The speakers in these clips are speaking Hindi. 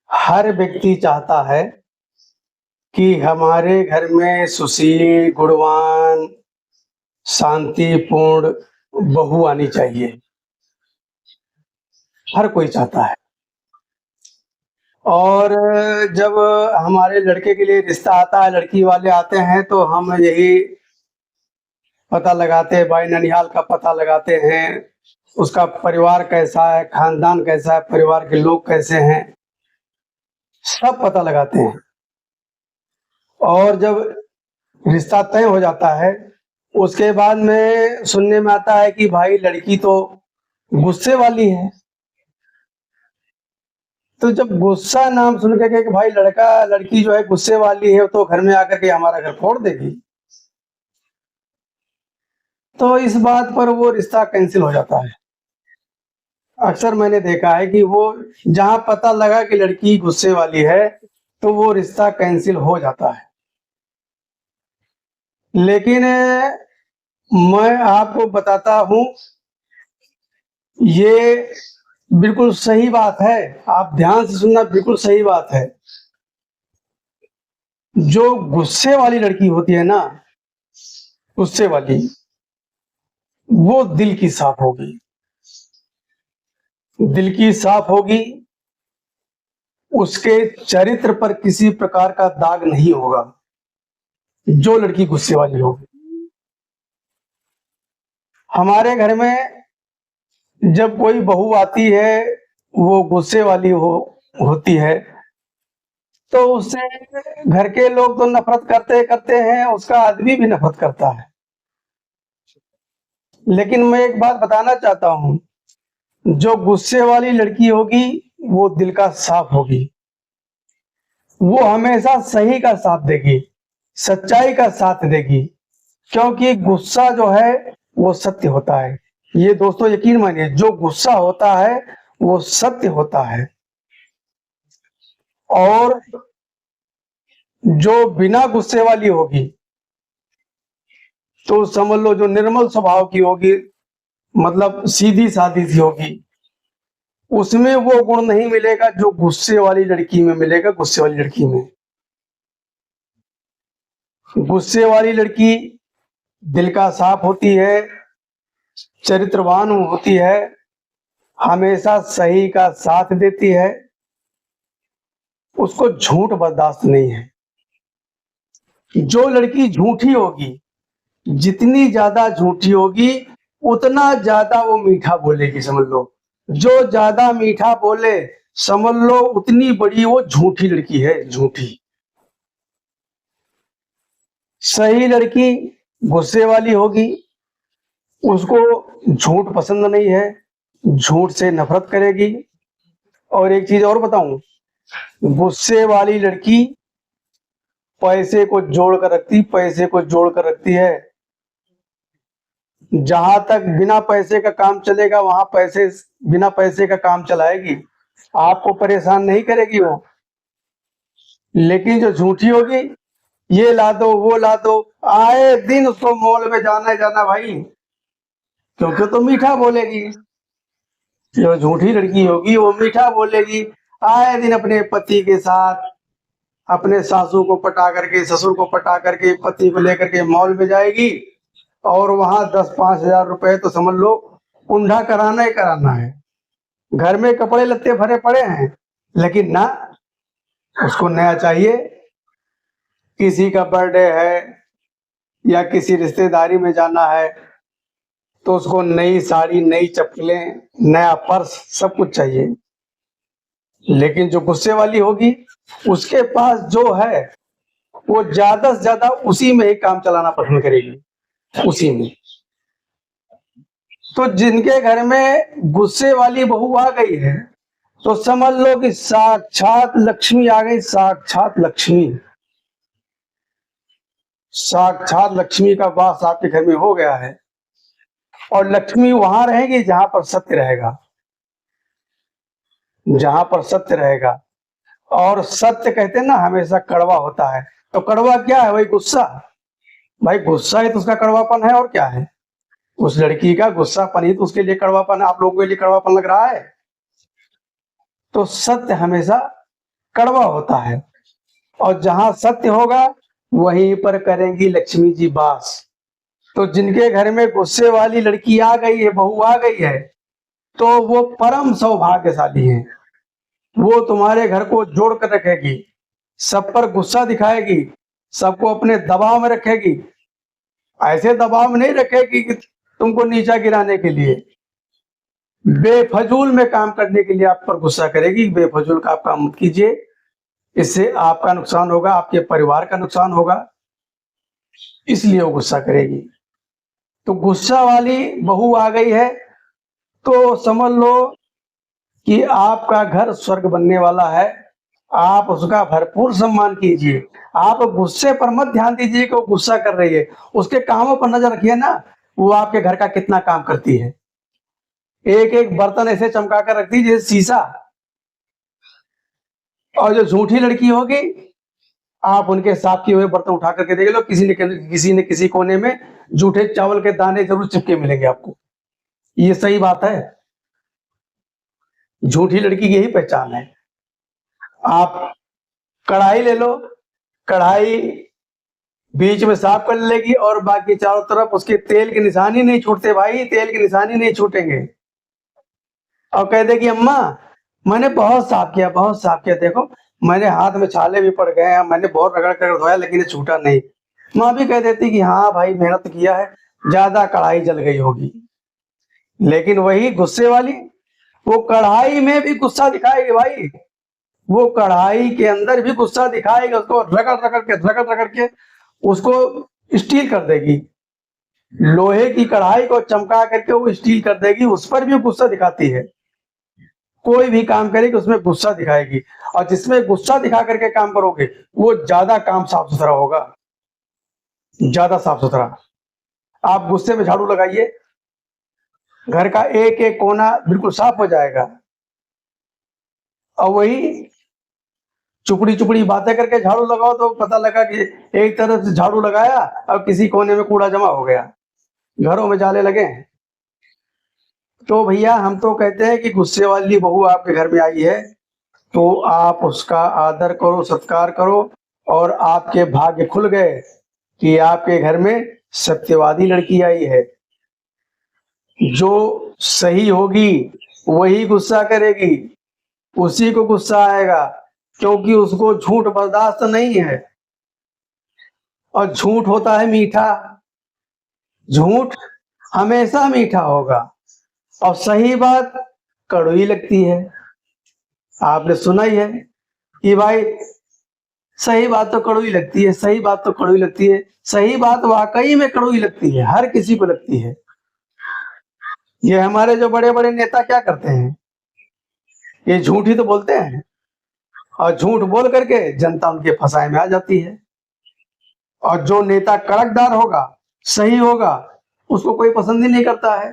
हर व्यक्ति चाहता है कि हमारे घर में सुशील, गुणवान, शांतिपूर्ण बहू आनी चाहिए। हर कोई चाहता है। और जब हमारे लड़के के लिए रिश्ता आता है, लड़की वाले आते हैं, तो हम यही पता लगाते हैं, भाई ननिहाल का पता लगाते हैं, उसका परिवार कैसा है, खानदान कैसा है, परिवार के लोग कैसे हैं, सब पता लगाते हैं। और जब रिश्ता तय हो जाता है, उसके बाद में सुनने में आता है कि भाई लड़की तो गुस्से वाली है। तो जब गुस्सा नाम सुन के कि भाई लड़की जो है गुस्से वाली है, तो घर में आकर के हमारा घर फोड़ देगी, तो इस बात पर वो रिश्ता कैंसिल हो जाता है। अक्सर मैंने देखा है कि वो जहां पता लगा कि लड़की गुस्से वाली है, तो वो रिश्ता कैंसिल हो जाता है। लेकिन मैं आपको बताता हूं, ये बिल्कुल सही बात है। आप ध्यान से सुनना, बिल्कुल सही बात है। जो गुस्से वाली लड़की होती है ना, गुस्से वाली, वो दिल की साफ होगी। दिल की साफ होगी, उसके चरित्र पर किसी प्रकार का दाग नहीं होगा। जो लड़की गुस्से वाली होगी, हमारे घर में जब कोई बहू आती है, वो गुस्से वाली होती है, तो उससे घर के लोग तो नफरत करते करते हैं, उसका आदमी भी नफरत करता है। लेकिन मैं एक बात बताना चाहता हूं, जो गुस्से वाली लड़की होगी, वो दिल का साफ होगी। वो हमेशा सही का साथ देगी, सच्चाई का साथ देगी, क्योंकि गुस्सा जो है वो सत्य होता है। ये दोस्तों यकीन मानिए, जो गुस्सा होता है वो सत्य होता है। और जो बिना गुस्से वाली होगी, तो समझ लो जो निर्मल स्वभाव की होगी, मतलब सीधी सादी सी होगी, उसमें वो गुण नहीं मिलेगा जो गुस्से वाली लड़की में मिलेगा। गुस्से वाली लड़की में, गुस्से वाली लड़की दिल का साफ होती है, चरित्रवान होती है, हमेशा सही का साथ देती है, उसको झूठ बर्दाश्त नहीं है। जो लड़की झूठी होगी, जितनी ज्यादा झूठी होगी, उतना ज्यादा वो मीठा बोलेगी, समझ लो। जो ज्यादा मीठा बोले, समझ लो उतनी बड़ी वो झूठी लड़की है, झूठी। सही लड़की गुस्से वाली होगी, उसको झूठ पसंद नहीं है, झूठ से नफरत करेगी। और एक चीज और बताऊं, गुस्से वाली लड़की पैसे को जोड़ कर रखती, पैसे को जोड़ कर रखती है। जहां तक बिना पैसे का काम चलेगा, वहां बिना पैसे का काम चलाएगी, आपको परेशान नहीं करेगी वो। लेकिन जो झूठी होगी, ये ला दो वो ला दो, आए दिन उसको मॉल में जाना है जाना भाई, क्योंकि तो मीठा बोलेगी। जो झूठी लड़की होगी वो मीठा बोलेगी, आए दिन अपने पति के साथ, अपने सासू को पटा करके, ससुर को पटा करके, पति को लेकर के मॉल में जाएगी, और वहां 10-5 हजार रुपए तो समझ लो उंधा कराना ही कराना है। घर में कपड़े लत्ते भरे पड़े हैं, लेकिन ना, उसको नया चाहिए। किसी का बर्थडे है या किसी रिश्तेदारी में जाना है, तो उसको नई साड़ी, नई चप्पलें, नया पर्स, सब कुछ चाहिए। लेकिन जो गुस्से वाली होगी, उसके पास जो है वो ज्यादा से ज्यादा उसी में ही काम चलाना पसंद करेगी, उसी में। तो जिनके घर में गुस्से वाली बहू आ गई है, तो समझ लो कि साक्षात लक्ष्मी आ गई, साक्षात लक्ष्मी। साक्षात लक्ष्मी का वास आपके घर में हो गया है। और लक्ष्मी वहां रहेगी जहां पर सत्य रहेगा, जहां पर सत्य रहेगा। और सत्य कहते हैं ना, हमेशा कड़वा होता है। तो कड़वा क्या है? भाई गुस्सा। भाई गुस्सा ही तो उसका कड़वापन है, और क्या है? उस लड़की का गुस्सापन ही तो उसके लिए कड़वापन है। आप लोगों के लिए कड़वापन लग रहा है। तो सत्य हमेशा कड़वा होता है, और जहां सत्य होगा वहीं पर करेंगी लक्ष्मी जी वास। तो जिनके घर में गुस्से वाली लड़की आ गई है, बहू आ गई है, तो वो परम सौभाग्यशाली हैं। वो तुम्हारे घर को जोड़ कर रखेगी, सब पर गुस्सा दिखाएगी, सबको अपने दबाव में रखेगी। ऐसे दबाव में नहीं रखेगी कि तुमको नीचा गिराने के लिए, बेफजूल में काम करने के लिए आप पर गुस्सा करेगी। बेफजूल का आप काम मत कीजिए, इससे आपका नुकसान होगा, आपके परिवार का नुकसान होगा, इसलिए वो गुस्सा करेगी। तो गुस्सा वाली बहू आ गई है तो समझ लो कि आपका घर स्वर्ग बनने वाला है। आप उसका भरपूर सम्मान कीजिए। आप गुस्से पर मत ध्यान दीजिए कि वो गुस्सा कर रही है, उसके कामों पर नजर रखिए ना, वो आपके घर का कितना काम करती है। एक एक बर्तन ऐसे चमका कर रखती है जैसे शीशा। और जो झूठी लड़की होगी, आप उनके साफ किए हुए बर्तन उठा करके देख लो, किसी न किसी कोने में जूठे चावल के दाने जरूर चिपके मिलेंगे आपको। ये सही बात है, झूठी लड़की की यही पहचान है। आप कढ़ाई ले लो, कढ़ाई बीच में साफ कर लेगी और बाकी चारों तरफ उसके तेल के निशान ही नहीं छूटते भाई, तेल के निशान ही नहीं छूटेंगे। और कह देगी अम्मा मैंने बहुत साफ किया, बहुत साफ किया, देखो मैंने हाथ में छाले भी पड़ गए हैं, मैंने बहुत रगड़ कर धोया लेकिन ये छूटा नहीं। माँ भी कह देती कि हाँ भाई मेहनत किया है, ज्यादा कढ़ाई जल गई होगी। लेकिन वही गुस्से वाली, वो कढ़ाई में भी गुस्सा दिखाएगी भाई, वो कढ़ाई के अंदर भी गुस्सा दिखाएगी, उसको रगड़ रगड़ के उसको स्टील कर देगी। लोहे की कढ़ाई को चमका करके वो स्टील कर देगी, उस पर भी गुस्सा दिखाती है। कोई भी काम करेगी उसमें गुस्सा दिखाएगी, और जिसमें गुस्सा दिखा करके काम करोगे वो ज्यादा काम साफ सुथरा होगा, ज्यादा साफ सुथरा। आप गुस्से में झाड़ू लगाइए, घर का एक एक कोना बिल्कुल साफ हो जाएगा। और वही चुपड़ी चुपड़ी बातें करके झाड़ू लगाओ तो पता लगा कि एक तरफ से झाड़ू लगाया और किसी कोने में कूड़ा जमा हो गया, घरों में जाले लगे। तो भैया हम तो कहते हैं कि गुस्से वाली बहू आपके घर में आई है तो आप उसका आदर करो, सत्कार करो, और आपके भाग्य खुल गए कि आपके घर में सत्यवादी लड़की आई है। जो सही होगी वही गुस्सा करेगी, उसी को गुस्सा आएगा, क्योंकि उसको झूठ बर्दाश्त नहीं है। और झूठ होता है मीठा, झूठ हमेशा मीठा होगा, और सही बात कड़वी लगती है। आपने सुना ही है कि भाई सही बात तो कड़वी लगती है, सही बात तो कड़वी लगती है। सही बात वाकई में कड़वी लगती है, हर किसी को लगती है। ये हमारे जो बड़े बड़े नेता क्या करते हैं, ये झूठ ही तो बोलते हैं, और झूठ बोल करके जनता उनके फसाए में आ जाती है। और जो नेता कड़कदार होगा, सही होगा, उसको कोई पसंद ही नहीं करता है।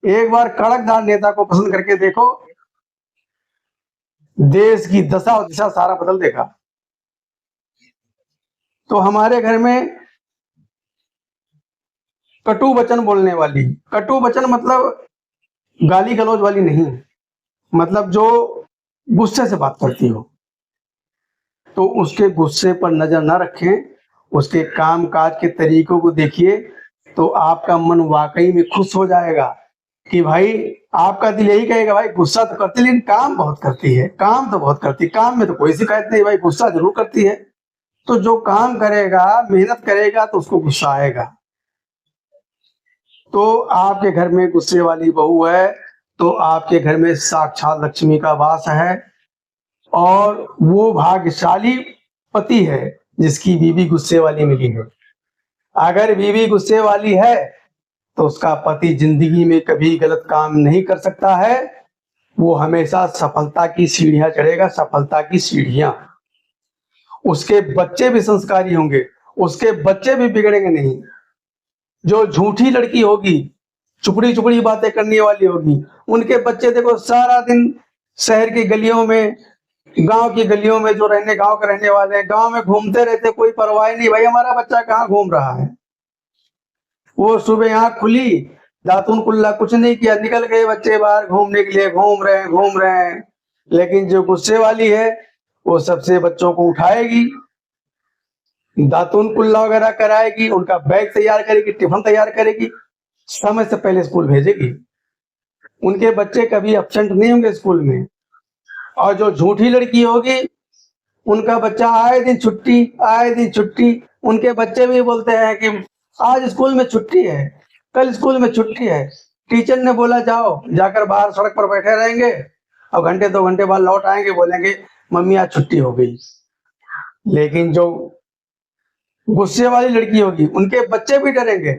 एक बार कड़कदार नेता को पसंद करके देखो, देश की दशा और दिशा सारा बदल देगा। तो हमारे घर में कटु वचन बोलने वाली, कटु वचन मतलब गाली गलौज वाली नहीं, मतलब जो गुस्से से बात करती हो, तो उसके गुस्से पर नजर ना रखें, उसके काम काज के तरीकों को देखिए, तो आपका मन वाकई में खुश हो जाएगा कि भाई आपका दिल यही कहेगा भाई गुस्सा तो करती लेकिन काम बहुत करती है, काम तो बहुत करती, काम में तो कोई शिकायत नहीं, भाई गुस्सा जरूर करती है। तो जो काम करेगा, मेहनत करेगा, तो उसको गुस्सा आएगा। तो आपके घर में गुस्से वाली बहू है तो आपके घर में साक्षात लक्ष्मी का वास है, और वो भाग्यशाली पति है जिसकी बीवी गुस्से वाली मिली है। अगर बीवी गुस्से वाली है तो उसका पति जिंदगी में कभी गलत काम नहीं कर सकता है, वो हमेशा सफलता की सीढ़ियां चढ़ेगा, सफलता की सीढ़ियां। उसके बच्चे भी संस्कारी होंगे, उसके बच्चे भी बिगड़ेंगे नहीं। जो झूठी लड़की होगी, चुपड़ी चुपड़ी बातें करने वाली होगी, उनके बच्चे देखो सारा दिन शहर की गलियों में, गांव की गलियों में, जो गांव के रहने वाले हैं, गांव में घूमते रहते, कोई परवाह नहीं भाई हमारा बच्चा कहाँ घूम रहा है। वो सुबह आंख खुली, दातुन कुल्ला कुछ नहीं किया, निकल गए बच्चे बाहर घूमने के लिए, घूम रहे हैं। लेकिन जो गुस्से वाली है वो सबसे बच्चों को उठाएगी, दातून कुल्ला वगैरह कराएगी, उनका बैग तैयार करेगी, टिफिन तैयार करेगी, समय से पहले स्कूल भेजेगी। उनके बच्चे कभी एब्सेंट नहीं होंगे स्कूल में। और जो झूठी लड़की होगी, उनका बच्चा आए दिन छुट्टी, आए दिन छुट्टी। उनके बच्चे भी बोलते हैं कि आज स्कूल में छुट्टी है, कल स्कूल में छुट्टी है, टीचर ने बोला जाओ, जाकर बाहर सड़क पर बैठे रहेंगे और घंटे 2 घंटे बाद लौट आएंगे, बोलेंगे मम्मी आज छुट्टी हो गई। लेकिन जो गुस्से वाली लड़की होगी, उनके बच्चे भी डरेंगे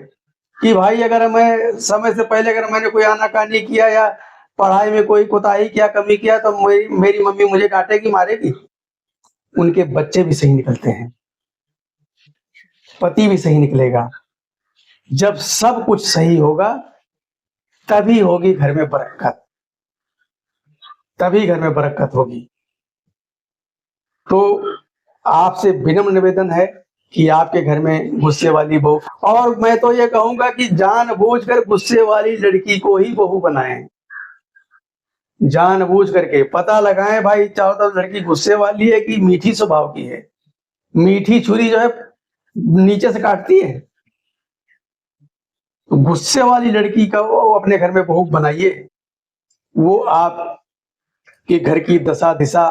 कि भाई अगर मैं समय से पहले अगर मैंने कोई आनाकानी किया या पढ़ाई में कोई कोताही किया, कमी किया, तो मेरी मम्मी मुझे डांटेगी, मारेगी। उनके बच्चे भी सही निकलते हैं, पति भी सही निकलेगा। जब सब कुछ सही होगा तभी होगी घर में बरकत, तभी घर में बरकत होगी। तो आपसे विनम्र निवेदन है कि आपके घर में गुस्से वाली बहू, और मैं तो ये कहूंगा कि जानबूझकर गुस्से वाली लड़की को ही बहू बनाएं। जानबूझ करके पता लगाएं भाई, चाहो तो लड़की गुस्से वाली है कि मीठी स्वभाव की है। मीठी छुरी जो है नीचे से काटती है, तो गुस्से वाली लड़की का वो अपने घर में बहू बनाइए। वो आपके घर की दशा दिशा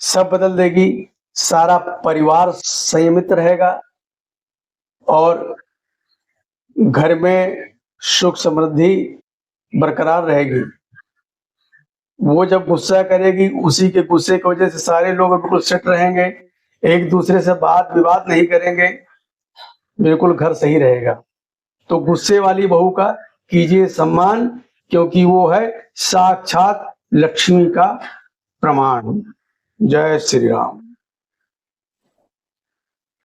सब बदल देगी, सारा परिवार संयमित रहेगा और घर में सुख समृद्धि बरकरार रहेगी। वो जब गुस्सा करेगी, उसी के गुस्से की वजह से सारे लोग बिल्कुल सेट रहेंगे, एक दूसरे से बात विवाद नहीं करेंगे, बिल्कुल घर सही रहेगा। तो गुस्से वाली बहू का कीजिए सम्मान, क्योंकि वो है साक्षात लक्ष्मी का प्रमाण। जय श्री राम।